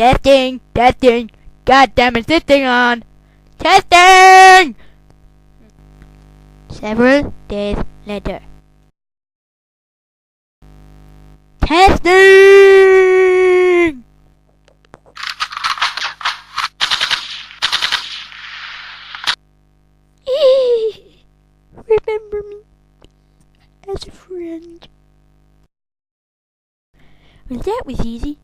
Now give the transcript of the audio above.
Testing! Testing! God damn it, this thing on! Testing! Several days later. Testing! Remember me as a friend. Well, that was easy.